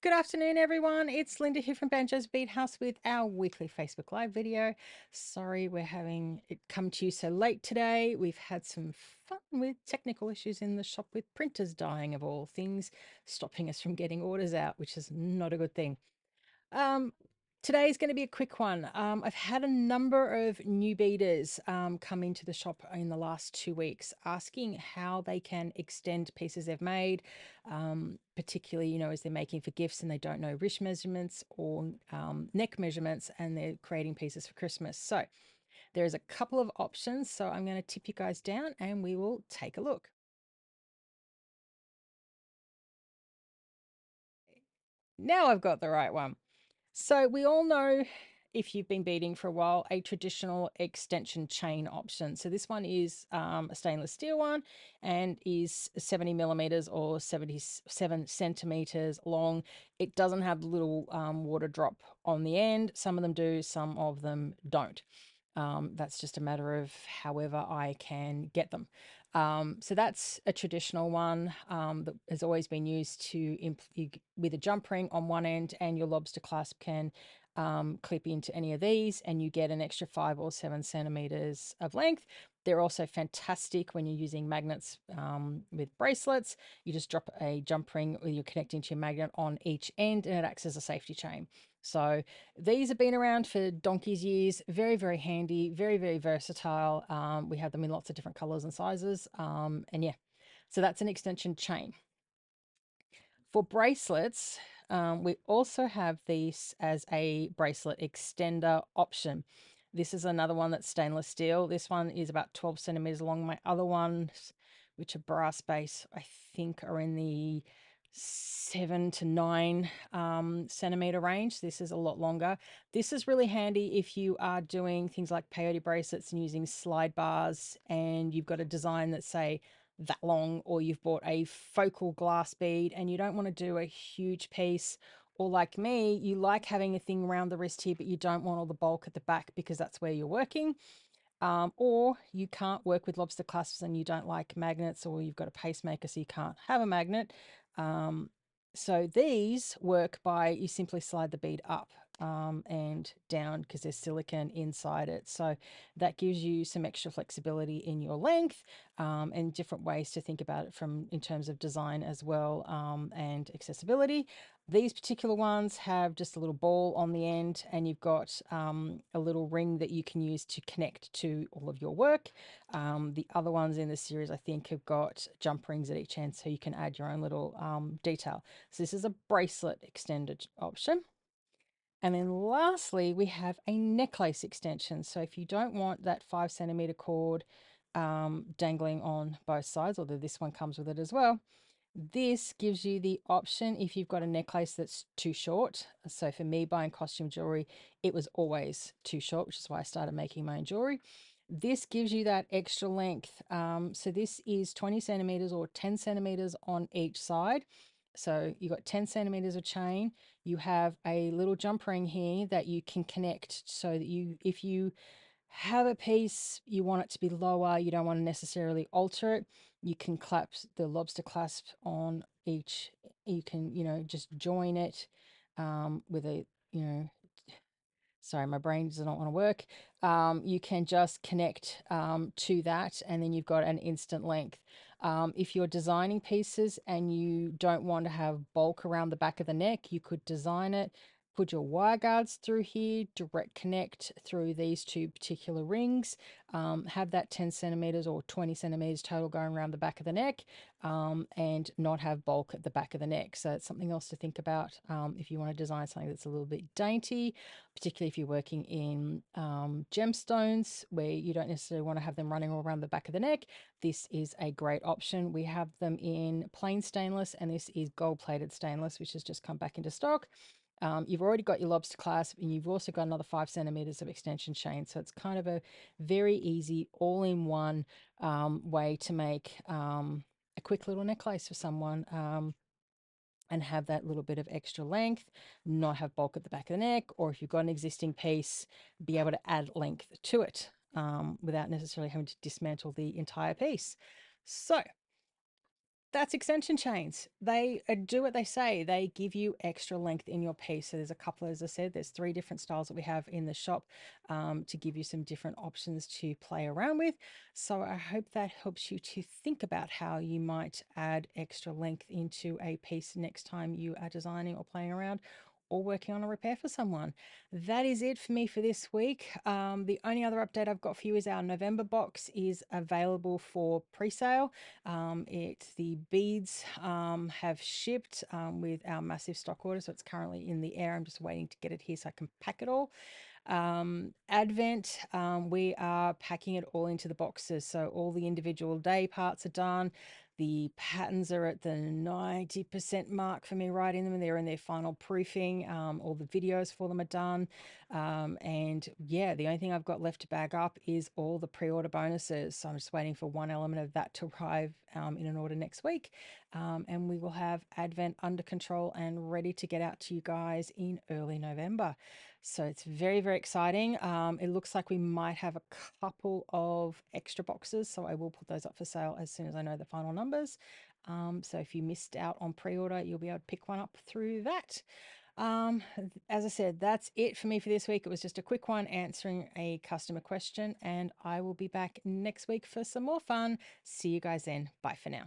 Good afternoon, everyone. It's Linda here from Banjo's Beat House with our weekly Facebook Live video. Sorry we're having it come to you so late today. We've had some fun with technical issues in the shop with printers dying of all things, stopping us from getting orders out, which is not a good thing. Um, Today is going to be a quick one. I've had a number of new beaders come into the shop in the last 2 weeks asking how they can extend pieces they've made, particularly, as they're making for gifts and they don't know wrist measurements or neck measurements and they're creating pieces for Christmas. So there's a couple of options. So I'm going to tip you guys down and we will take a look. Now I've got the right one. So we all know, if you've been beading for a while, a traditional extension chain option. So this one is a stainless steel one and is 70 millimeters or 77 centimeters long. It doesn't have the little water drop on the end. Some of them do, some of them don't. That's just a matter of however I can get them. So that's a traditional one that has always been used with a jump ring on one end, and your lobster clasp can clip into any of these, and you get an extra 5 or 7 centimeters of length. They're also fantastic when you're using magnets with bracelets. You just drop a jump ring or you're connecting to your magnet on each end, and it acts as a safety chain. So these have been around for donkey's years. Very, very handy, very, very versatile. We have them in lots of different colors and sizes. And yeah, so that's an extension chain. For bracelets, we also have these as a bracelet extender option. This is another one that's stainless steel. This one is about 12 centimeters long. My other ones, which are brass base, I think are in the 7 to 9 centimeter range. This is a lot longer. This is really handy if you are doing things like peyote bracelets and using slide bars, and you've got a design that's, say, that long, or you've bought a focal glass bead and you don't want to do a huge piece, or like me, you like having a thing around the wrist here but you don't want all the bulk at the back because that's where you're working, or you can't work with lobster clasps and you don't like magnets, or you've got a pacemaker so you can't have a magnet. So these work by, you simply slide the bead up and down because there's silicone inside it. So that gives you some extra flexibility in your length, and different ways to think about it from in terms of design as well, and accessibility. These particular ones have just a little ball on the end, and you've got a little ring that you can use to connect to all of your work. The other ones in the series, I think, have got jump rings at each end, so you can add your own little detail. So this is a bracelet extended option. And then lastly, we have a necklace extension. So if you don't want that 5 centimeter cord dangling on both sides, although this one comes with it as well, this gives you the option if you've got a necklace that's too short. So for me, buying costume jewelry, it was always too short, which is why I started making my own jewelry. This gives you that extra length. So this is 20 centimeters or 10 centimeters on each side. So you've got 10 centimeters of chain. You have a little jump ring here that you can connect so that if you have a piece, you want it to be lower, you don't want to necessarily alter it, you can clap the lobster clasp on each. You can, just join it with a, sorry, my brain does not want to work. You can just connect to that, and then you've got an instant length. If you're designing pieces and you don't want to have bulk around the back of the neck, you could design it, put your wire guards through here, direct connect through these two particular rings, have that 10 centimeters or 20 centimeters total going around the back of the neck, and not have bulk at the back of the neck. So it's something else to think about if you want to design something that's a little bit dainty, particularly if you're working in gemstones where you don't necessarily want to have them running all around the back of the neck. This is a great option. We have them in plain stainless, and this is gold plated stainless, which has just come back into stock. You've already got your lobster clasp, and you've also got another 5 centimeters of extension chain. So it's kind of a very easy all-in-one way to make a quick little necklace for someone, and have that little bit of extra length, not have bulk at the back of the neck, or if you've got an existing piece, be able to add length to it without necessarily having to dismantle the entire piece. So That's extension chains. They do what they say. They give you extra length in your piece. So there's a couple, as I said, there's 3 different styles that we have in the shop to give you some different options to play around with. So I hope that helps you to think about how you might add extra length into a piece next time you are designing or playing around or working on a repair for someone. That is it for me for this week. The only other update I've got for you is our November box is available for pre-sale. The beads have shipped with our massive stock order, so it's currently in the air. I'm just waiting to get it here so I can pack it all. Advent, we are packing it all into the boxes, so all the individual day parts are done. The patterns are at the 90% mark for me, writing them, and they're in their final proofing. All the videos for them are done. And yeah, the only thing I've got left to bag up is all the pre-order bonuses. So I'm just waiting for one element of that to arrive in an order next week. And we will have Advent under control and ready to get out to you guys in early November. So it's very, very exciting. It looks like we might have a couple of extra boxes, so I will put those up for sale as soon as I know the final numbers. So if you missed out on pre-order, you'll be able to pick one up through that. As I said, that's it for me for this week. It was just a quick one answering a customer question, and I will be back next week for some more fun. See you guys then. Bye for now.